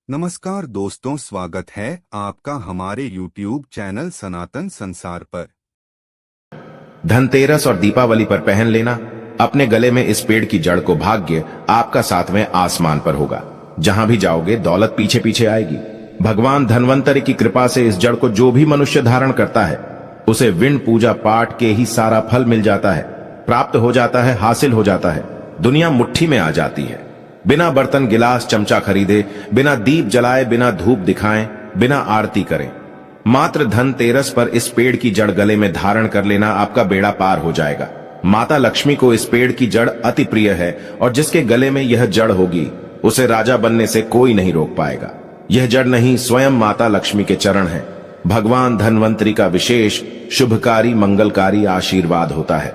नमस्कार दोस्तों, स्वागत है आपका हमारे YouTube चैनल सनातन संसार पर। धनतेरस और दीपावली पर पहन लेना अपने गले में इस पेड़ की जड़ को भाग्य आपका सातवें आसमान पर होगा। जहां भी जाओगे दौलत पीछे पीछे आएगी। भगवान धन्वंतरि की कृपा से इस जड़ को जो भी मनुष्य धारण करता है उसे विण पूजा पाठ के ही सारा फल मिल जाता है, प्राप्त हो जाता है, हासिल हो जाता है। दुनिया मुट्ठी में आ जाती है। बिना बर्तन गिलास चमचा खरीदे, बिना दीप जलाए, बिना धूप दिखाएं, बिना आरती करें, मात्र धनतेरस पर इस पेड़ की जड़ गले में धारण कर लेना आपका बेड़ा पार हो जाएगा। माता लक्ष्मी को इस पेड़ की जड़ अति प्रिय है और जिसके गले में यह जड़ होगी उसे राजा बनने से कोई नहीं रोक पाएगा। यह जड़ नहीं, स्वयं माता लक्ष्मी के चरण है। भगवान धन्वंतरि का विशेष शुभकारी मंगलकारी आशीर्वाद होता है।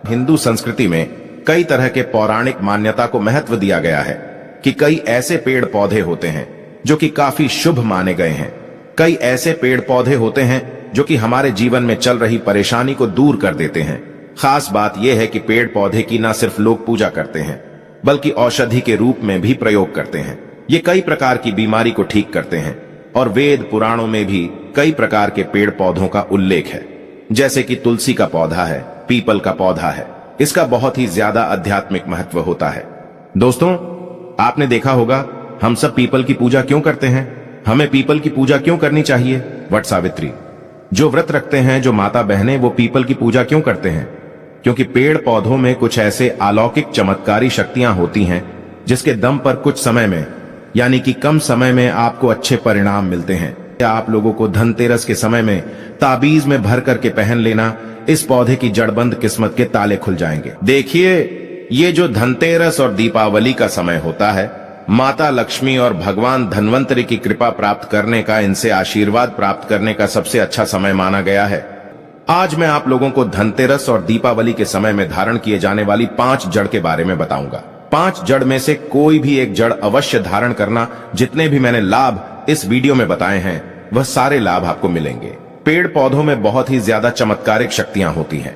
हिंदू संस्कृति में कई तरह के पौराणिक मान्यता को महत्व दिया गया है कि कई ऐसे पेड़ पौधे होते हैं जो कि काफी शुभ माने गए हैं। कई ऐसे पेड़ पौधे होते हैं जो कि हमारे जीवन में चल रही परेशानी को दूर कर देते हैं। खास बात यह है कि पेड़ पौधे की न सिर्फ लोग पूजा करते हैं बल्कि औषधि के रूप में भी प्रयोग करते हैं। ये कई प्रकार की बीमारी को ठीक करते हैं और वेद पुराणों में भी कई प्रकार के पेड़ पौधों का उल्लेख है। जैसे कि तुलसी का पौधा है, पीपल का पौधा है। इसका बहुत ही ज्यादा आध्यात्मिक महत्व होता है। दोस्तों, आपने देखा होगा हम सब पीपल की पूजा क्यों करते हैं। हमें पीपल की पूजा क्यों करनी चाहिए। वट सावित्री, जो व्रत रखते हैं, जो माता बहनें, वो पीपल की पूजा क्यों करते हैं? क्योंकि पेड़ पौधों में कुछ ऐसे अलौकिक चमत्कारी शक्तियां होती हैं जिसके दम पर कुछ समय में, यानी कि कम समय में आपको अच्छे परिणाम मिलते हैं। आप लोगों को धनतेरस के समय में ताबीज में भर करके पहन लेना, इस पौधे की जड़बंद किस्मत के ताले खुल जाएंगे। देखिए, ये जो धनतेरस और दीपावली का समय होता है, माता लक्ष्मी और भगवान धन्वंतरि की कृपा प्राप्त करने का, इनसे आशीर्वाद प्राप्त करने का सबसे अच्छा समय माना गया है। आज मैं आप लोगों को धनतेरस और दीपावली के समय में धारण किए जाने वाली 5 जड़ के बारे में बताऊंगा। 5 जड़ में से कोई भी एक जड़ अवश्य धारण करना। जितने भी मैंने लाभ इस वीडियो में बताए हैं वह सारे लाभ आपको मिलेंगे। पेड़ पौधों में बहुत ही ज्यादा चमत्कारिक शक्तियां होती हैं।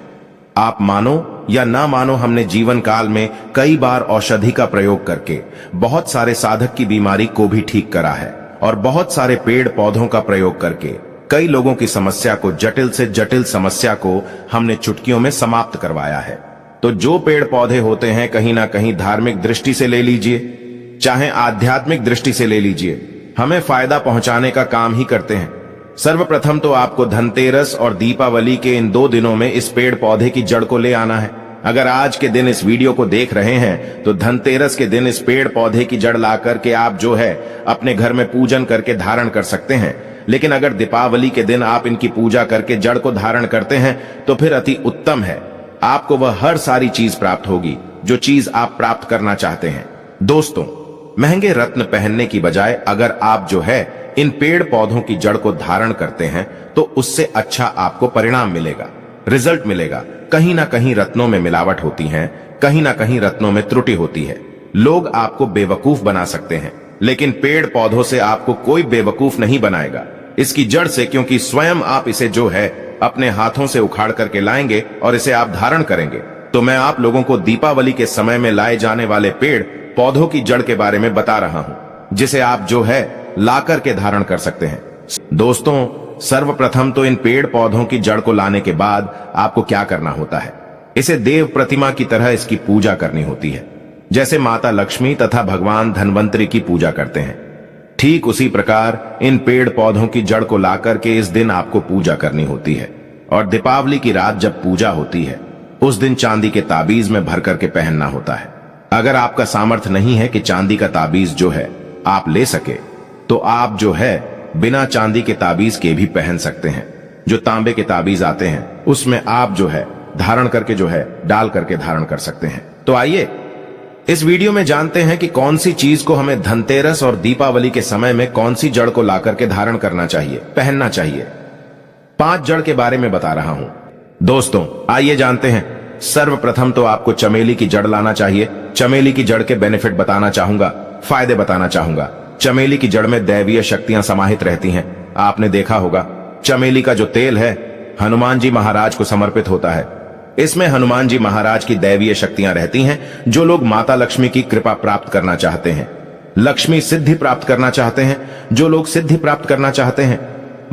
आप मानो या ना मानो, हमने जीवन काल में कई बार औषधि का प्रयोग करके बहुत सारे साधक की बीमारी को भी ठीक करा है और बहुत सारे पेड़ पौधों का प्रयोग करके कई लोगों की समस्या को, जटिल से जटिल समस्या को हमने चुटकियों में समाप्त करवाया है। तो जो पेड़ पौधे होते हैं, कहीं ना कहीं धार्मिक दृष्टि से ले लीजिए, चाहे आध्यात्मिक दृष्टि से ले लीजिए, हमें फायदा पहुंचाने का काम ही करते हैं। सर्वप्रथम तो आपको धनतेरस और दीपावली के इन 2 दिनों में इस पेड़ पौधे की जड़ को ले आना है। अगर आज के दिन इस वीडियो को देख रहे हैं तो धनतेरस के दिन इस पेड़ पौधे की जड़ ला करके आप जो है अपने घर में पूजन करके धारण कर सकते हैं। लेकिन अगर दीपावली के दिन आप इनकी पूजा करके जड़ को धारण करते हैं तो फिर अति उत्तम है। आपको वह हर सारी चीज प्राप्त होगी जो चीज आप प्राप्त करना चाहते हैं। दोस्तों, महंगे रत्न पहनने की बजाय अगर आप जो है इन पेड़ पौधों की जड़ को धारण करते हैं तो उससे अच्छा आपको परिणाम मिलेगा, रिजल्ट मिलेगा। कहीं ना कहीं रत्नों में मिलावट होती है, कहीं ना कहीं रत्नों में त्रुटि होती है। लोग आपको बेवकूफ बना सकते हैं, लेकिन पेड़ पौधों से आपको कोई बेवकूफ नहीं बनाएगा। इसकी जड़ से, क्योंकि स्वयं आप इसे जो है अपने हाथों से उखाड़ करके लाएंगे और इसे आप धारण करेंगे। तो मैं आप लोगों को दीपावली के समय में लाए जाने वाले पेड़ पौधों की जड़ के बारे में बता रहा हूं, जिसे आप जो है ला करके धारण कर सकते हैं। दोस्तों, सर्वप्रथम तो इन पेड़ पौधों की जड़ को लाने के बाद आपको क्या करना होता है, इसे देव प्रतिमा की तरह इसकी पूजा करनी होती है। जैसे माता लक्ष्मी तथा भगवान धन्वंतरि की पूजा करते हैं, ठीक उसी प्रकार इन पेड़ पौधों की जड़ को ला करके इस दिन आपको पूजा करनी होती है। और दीपावली की रात जब पूजा होती है उस दिन चांदी के ताबीज में भर करके पहनना होता है। अगर आपका सामर्थ्य नहीं है कि चांदी का ताबीज जो है आप ले सके, तो आप जो है बिना चांदी के ताबीज के भी पहन सकते हैं। जो तांबे के ताबीज आते हैं उसमें आप जो है धारण करके जो है डाल करके धारण कर सकते हैं। तो आइए इस वीडियो में जानते हैं कि कौन सी चीज को हमें धनतेरस और दीपावली के समय में कौन सी जड़ को ला करके धारण करना चाहिए, पहनना चाहिए। 5 जड़ के बारे में बता रहा हूं। दोस्तों, आइए जानते हैं। सर्वप्रथम तो आपको चमेली की जड़ लाना चाहिए। चमेली की जड़ के बेनिफिट बताना चाहूंगा, फायदे बताना चाहूंगा। चमेली की जड़ में दैवीय शक्तियां समाहित रहती हैं। आपने देखा होगा चमेली का जो तेल है हनुमान जी महाराज को समर्पित होता है। इसमें हनुमान जी महाराज की दैवीय शक्तियां रहती हैं। जो लोग माता लक्ष्मी की कृपा प्राप्त करना चाहते हैं लक्ष्मी सिद्धि प्राप्त करना चाहते हैं, जो लोग सिद्धि प्राप्त करना चाहते हैं,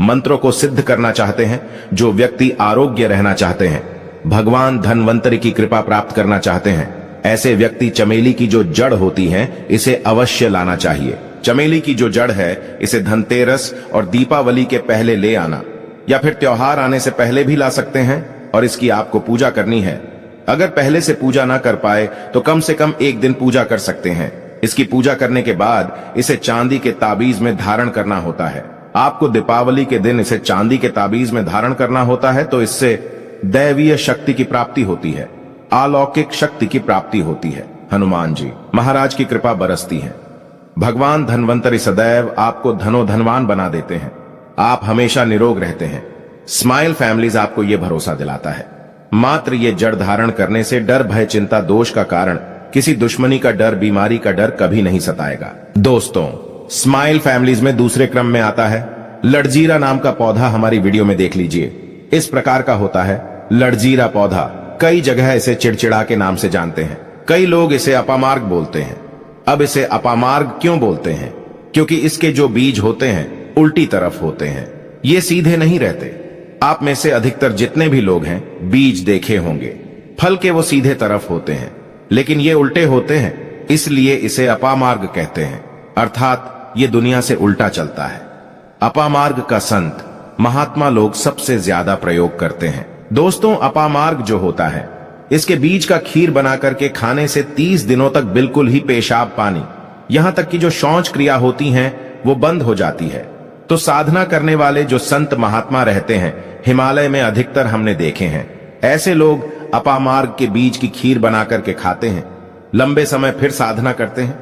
मंत्रों को सिद्ध करना चाहते हैं, जो व्यक्ति आरोग्य रहना चाहते हैं, भगवान धन्वंतरि की कृपा प्राप्त करना चाहते हैं, ऐसे व्यक्ति चमेली की जो जड़ होती है इसे अवश्य लाना चाहिए। चमेली की जो जड़ है इसे धनतेरस और दीपावली के पहले ले आना, या फिर त्योहार आने से पहले भी ला सकते हैं, और इसकी आपको पूजा करनी है। अगर पहले से पूजा ना कर पाए तो कम से कम एक दिन पूजा कर सकते हैं। इसकी पूजा करने के बाद इसे चांदी के ताबीज में धारण करना होता है। आपको दीपावली के दिन इसे चांदी के ताबीज में धारण करना होता है, तो इससे दैवीय शक्ति की प्राप्ति होती है, अलौकिक शक्ति की प्राप्ति होती है। हनुमान जी महाराज की कृपा बरसती है। भगवान धन्वंतरि सदैव आपको धनोधनवान बना देते हैं। आप हमेशा निरोग रहते हैं। स्माइल फैमिलीज आपको यह भरोसा दिलाता है। मात्र ये जड़ धारण करने से डर, भय, चिंता, दोष का कारण, किसी दुश्मनी का डर, बीमारी का डर कभी नहीं सताएगा। दोस्तों, स्माइल फैमिलीज में दूसरे क्रम में आता है लड़जीरा नाम का पौधा। हमारी वीडियो में देख लीजिए। इस प्रकार का होता है लड़जीरा पौधा। कई जगह इसे चिड़चिड़ा के नाम से जानते हैं। कई लोग इसे अपामार्ग बोलते हैं। अब इसे अपामार्ग क्यों बोलते हैं? क्योंकि इसके जो बीज होते हैं उल्टी तरफ होते हैं, ये सीधे नहीं रहते। आप में से अधिकतर जितने भी लोग हैं बीज देखे होंगे, फल के वो सीधे तरफ होते हैं, लेकिन ये उल्टे होते हैं, इसलिए इसे अपामार्ग कहते हैं। अर्थात ये दुनिया से उल्टा चलता है। अपामार्ग का संत महात्मा लोग सबसे ज्यादा प्रयोग करते हैं। दोस्तों, अपामार्ग जो होता है इसके बीज का खीर बना करके खाने से 30 दिनों तक बिल्कुल ही पेशाब पानी, यहां तक कि जो शौच क्रिया होती है वो बंद हो जाती है। तो साधना करने वाले जो संत महात्मा रहते हैं हिमालय में अधिकतर हमने देखे हैं। ऐसे लोग अपामार्ग के बीज की खीर बना करके खाते हैं, लंबे समय फिर साधना करते हैं।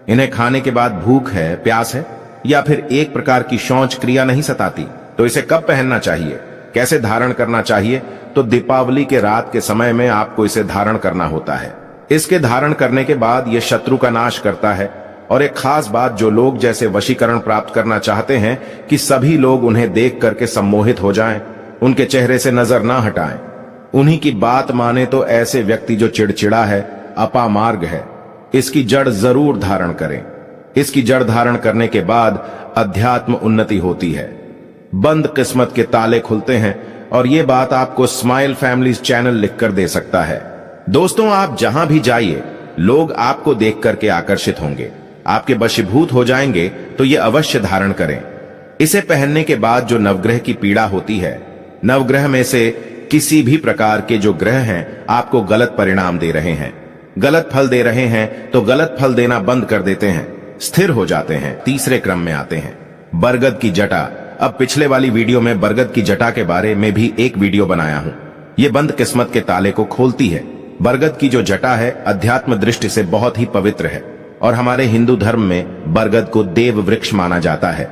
इन्हें खाने के बाद भूख है, प्यास है, या फिर एक प्रकार की शौच क्रिया नहीं सताती, तो इसे कब पहनना चाहिए, कैसे धारण करना चाहिए? तो दीपावली के रात के समय में आपको इसे धारण करना होता है। इसके धारण करने के बाद यह शत्रु का नाश करता है। और एक खास बात, जो लोग जैसे वशीकरण प्राप्त करना चाहते हैं कि सभी लोग उन्हें देख करके सम्मोहित हो जाएं, उनके चेहरे से नजर ना हटाएं, उन्हीं की बात माने, तो ऐसे व्यक्ति जो चिड़चिड़ा है, अपामार्ग है, इसकी जड़ जरूर धारण करें। इसकी जड़ धारण करने के बाद अध्यात्म उन्नति होती है, बंद किस्मत के ताले खुलते हैं। और ये बात आपको स्माइल फैमिलीज चैनल लिखकर दे सकता है। दोस्तों, आप जहां भी जाइए लोग आपको देख करके आकर्षित होंगे, आपके वशीभूत हो जाएंगे। तो ये अवश्य धारण करें। इसे पहनने के बाद जो नवग्रह की पीड़ा होती है, नवग्रह में से किसी भी प्रकार के जो ग्रह हैं आपको गलत परिणाम दे रहे हैं, गलत फल दे रहे हैं, तो गलत फल देना बंद कर देते हैं, स्थिर हो जाते हैं। तीसरे क्रम में आते हैं बरगद की जटा। अब पिछले वाली वीडियो में बरगद की जटा के बारे में भी एक वीडियो बनाया हूं। ये बंद किस्मत के ताले को खोलती है। बरगद की जो जटा है अध्यात्म दृष्टि से बहुत ही पवित्र है, और हमारे हिंदू धर्म में बरगद को देव वृक्ष माना जाता है।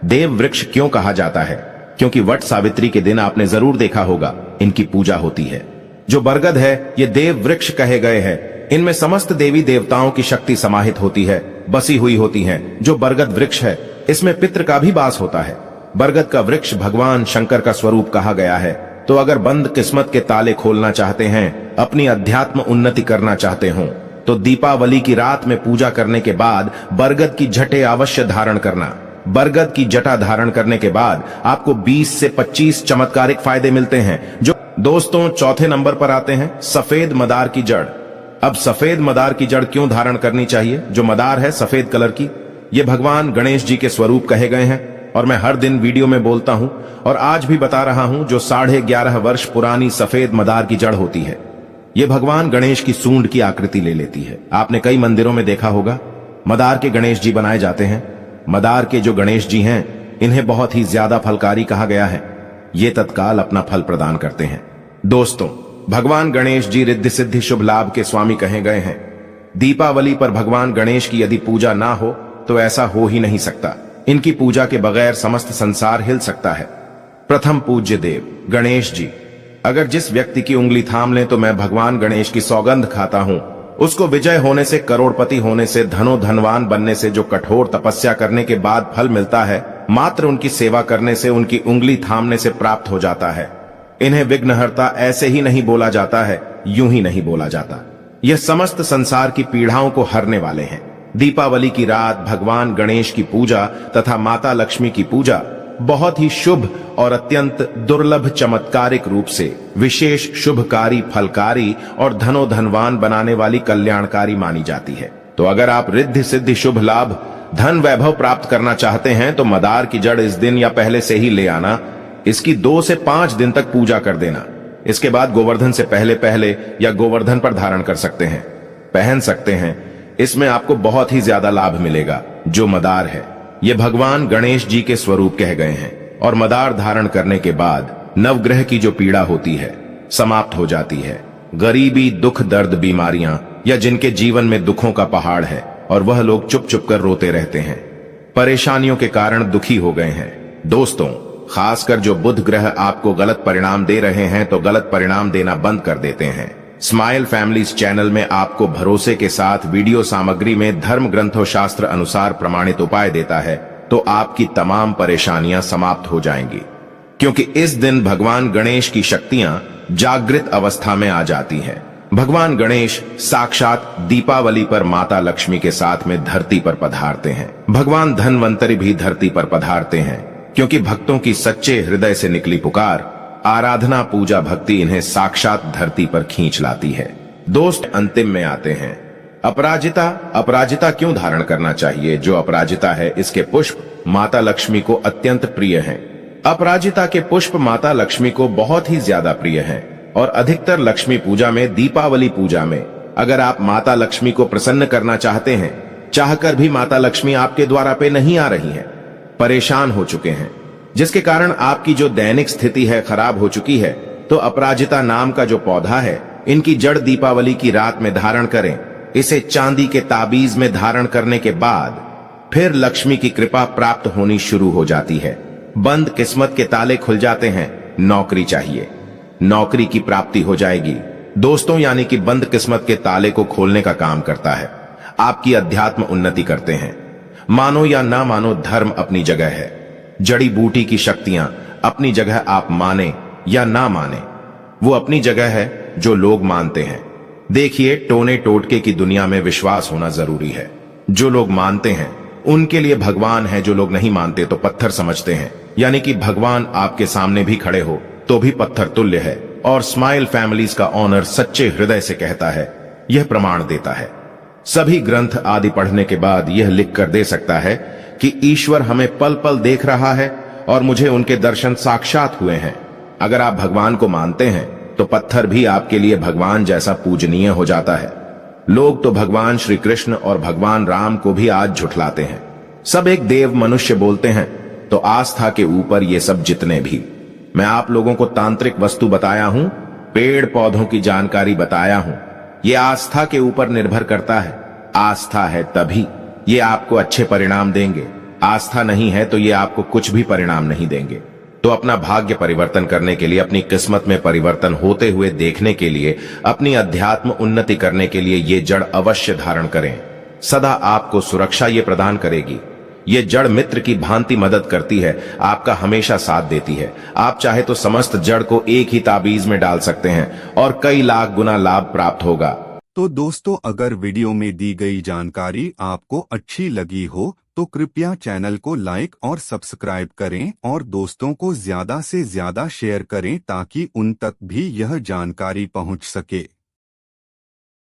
देव वृक्ष क्यों कहा जाता है? क्योंकि वट सावित्री के दिन आपने जरूर देखा होगा इनकी पूजा होती है। जो बरगद है ये देव वृक्ष कहे गए हैं। इनमें समस्त देवी देवताओं की शक्ति समाहित होती है, बसी हुई होती है। जो बरगद वृक्ष है इसमें पितृ का भी वास होता है। बरगद का वृक्ष भगवान शंकर का स्वरूप कहा गया है। तो अगर बंद किस्मत के ताले खोलना चाहते हैं, अपनी अध्यात्म उन्नति करना चाहते हो, तो दीपावली की रात में पूजा करने के बाद बरगद की जटे अवश्य धारण करना। बरगद की जटा धारण करने के बाद आपको 20 से 25 चमत्कारिक फायदे मिलते हैं। जो दोस्तों, चौथे नंबर पर आते हैं सफेद मदार की जड़। अब सफेद मदार की जड़ क्यों धारण करनी चाहिए? जो मदार है सफेद कलर की, ये भगवान गणेश जी के स्वरूप कहे गए हैं, और मैं हर दिन वीडियो में बोलता हूं और आज भी बता रहा हूं। जो 11.5 वर्ष पुरानी सफेद मदार की जड़ होती है, ये भगवान गणेश की सूंड की आकृति ले लेती है। आपने कई मंदिरों में देखा होगा मदार के गणेश जी बनाए जाते हैं। मदार के जो गणेश जी हैं इन्हें बहुत ही ज्यादा फलकारी कहा गया है। ये तत्काल अपना फल प्रदान करते हैं। दोस्तों, भगवान गणेश जी रिद्धि सिद्धि शुभ लाभ के स्वामी कहे गए हैं। दीपावली पर भगवान गणेश की यदि पूजा ना हो तो ऐसा हो ही नहीं सकता। इनकी पूजा के बगैर समस्त संसार हिल सकता है। प्रथम पूज्य देव गणेश जी। अगर जिस व्यक्ति की उंगली थाम लें तो मैं भगवान गणेश की सौगंध खाता हूं, उसको विजय होने से, करोड़पति होने से, धनवान बनने से जो कठोर तपस्या करने के बाद फल मिलता है, मात्र उनकी सेवा करने से, उनकी उंगली थामने से प्राप्त हो जाता है। इन्हें विघ्नहर्ता ऐसे ही नहीं बोला जाता है, यूं ही नहीं बोला जाता। यह समस्त संसार की पीड़ाओं को हरने वाले हैं। दीपावली की रात भगवान गणेश की पूजा तथा माता लक्ष्मी की पूजा बहुत ही शुभ और अत्यंत दुर्लभ चमत्कारिक रूप से विशेष शुभकारी, फलकारी और धनोधनवान बनाने वाली कल्याणकारी मानी जाती है। तो अगर आप रिद्धि सिद्धि शुभ लाभ धन वैभव प्राप्त करना चाहते हैं तो मदार की जड़ इस दिन या पहले से ही ले आना। इसकी 2 से 5 दिन तक पूजा कर देना। इसके बाद गोवर्धन से पहले पहले या गोवर्धन पर धारण कर सकते हैं, पहन सकते हैं। इसमें आपको बहुत ही ज्यादा लाभ मिलेगा। जो मदार है ये भगवान गणेश जी के स्वरूप कह गए हैं और मदार धारण करने के बाद नवग्रह की जो पीड़ा होती है समाप्त हो जाती है। गरीबी, दुख, दर्द, बीमारियां या जिनके जीवन में दुखों का पहाड़ है और वह लोग चुप चुप कर रोते रहते हैं, परेशानियों के कारण दुखी हो गए हैं। दोस्तों, खासकर जो बुध ग्रह आपको गलत परिणाम दे रहे हैं तो गलत परिणाम देना बंद कर देते हैं। स्माइल फैमिलीज चैनल में आपको भरोसे के साथ वीडियो सामग्री में धर्म ग्रंथों शास्त्र अनुसार प्रमाणित उपाय देता है, तो आपकी तमाम परेशानियां समाप्त हो जाएंगी। क्योंकि इस दिन भगवान गणेश की शक्तियां जागृत अवस्था में आ जाती हैं। भगवान गणेश साक्षात दीपावली पर माता लक्ष्मी के साथ में धरती पर पधारते हैं। भगवान धनवंतरी भी धरती पर पधारते हैं, क्योंकि भक्तों की सच्चे हृदय से निकली पुकार, आराधना, पूजा, भक्ति इन्हें साक्षात धरती पर खींच लाती है। दोस्त, अंतिम में आते हैं अपराजिता। अपराजिता क्यों धारण करना चाहिए? जो अपराजिता है इसके पुष्प माता लक्ष्मी को अत्यंत प्रिय हैं। अपराजिता के पुष्प माता लक्ष्मी को बहुत ही ज्यादा प्रिय हैं और अधिकतर लक्ष्मी पूजा में, दीपावली पूजा में अगर आप माता लक्ष्मी को प्रसन्न करना चाहते हैं, चाहकर भी माता लक्ष्मी आपके द्वार पे नहीं आ रही हैं, परेशान हो चुके हैं, जिसके कारण आपकी जो दैनिक स्थिति है खराब हो चुकी है, तो अपराजिता नाम का जो पौधा है इनकी जड़ दीपावली की रात में धारण करें। इसे चांदी के ताबीज में धारण करने के बाद फिर लक्ष्मी की कृपा प्राप्त होनी शुरू हो जाती है। बंद किस्मत के ताले खुल जाते हैं। नौकरी चाहिए, नौकरी की प्राप्ति हो जाएगी। दोस्तों, यानी कि बंद किस्मत के ताले को खोलने का काम करता है। आपकी अध्यात्म उन्नति करते हैं। मानो या ना मानो, धर्म अपनी जगह है, जड़ी बूटी की शक्तियां अपनी जगह, आप माने या ना माने वो अपनी जगह है जो लोग मानते हैं। देखिए, टोने टोटके की दुनिया में विश्वास होना जरूरी है। जो लोग मानते हैं उनके लिए भगवान है, जो लोग नहीं मानते तो पत्थर समझते हैं। यानी कि भगवान आपके सामने भी खड़े हो तो भी पत्थर तुल्य है। और स्माइल फैमिलीज का ऑनर सच्चे हृदय से कहता है, यह प्रमाण देता है। सभी ग्रंथ आदि पढ़ने के बाद यह लिख कर दे सकता है कि ईश्वर हमें पल पल देख रहा है और मुझे उनके दर्शन साक्षात हुए हैं। अगर आप भगवान को मानते हैं तो पत्थर भी आपके लिए भगवान जैसा पूजनीय हो जाता है। लोग तो भगवान श्री कृष्ण और भगवान राम को भी आज झुठलाते हैं। सब एक देव मनुष्य बोलते हैं, तो आस्था के ऊपर ये सब जितने भी मैं आप लोगों को तांत्रिक वस्तु बताया हूं, पेड़ पौधों की जानकारी बताया हूं, ये आस्था के ऊपर निर्भर करता है। आस्था है तभी ये आपको अच्छे परिणाम देंगे, आस्था नहीं है तो ये आपको कुछ भी परिणाम नहीं देंगे। तो अपना भाग्य परिवर्तन करने के लिए, अपनी किस्मत में परिवर्तन होते हुए देखने के लिए, अपनी अध्यात्म उन्नति करने के लिए ये जड़ अवश्य धारण करें। सदा आपको सुरक्षा ये प्रदान करेगी। ये जड़ मित्र की भांति मदद करती है, आपका हमेशा साथ देती है। आप चाहे तो समस्त जड़ को एक ही ताबीज में डाल सकते हैं और कई लाख गुना लाभ प्राप्त होगा। तो दोस्तों, अगर वीडियो में दी गई जानकारी आपको अच्छी लगी हो तो कृपया चैनल को लाइक और सब्सक्राइब करें और दोस्तों को ज्यादा से ज्यादा शेयर करें ताकि उन तक भी यह जानकारी पहुंच सके।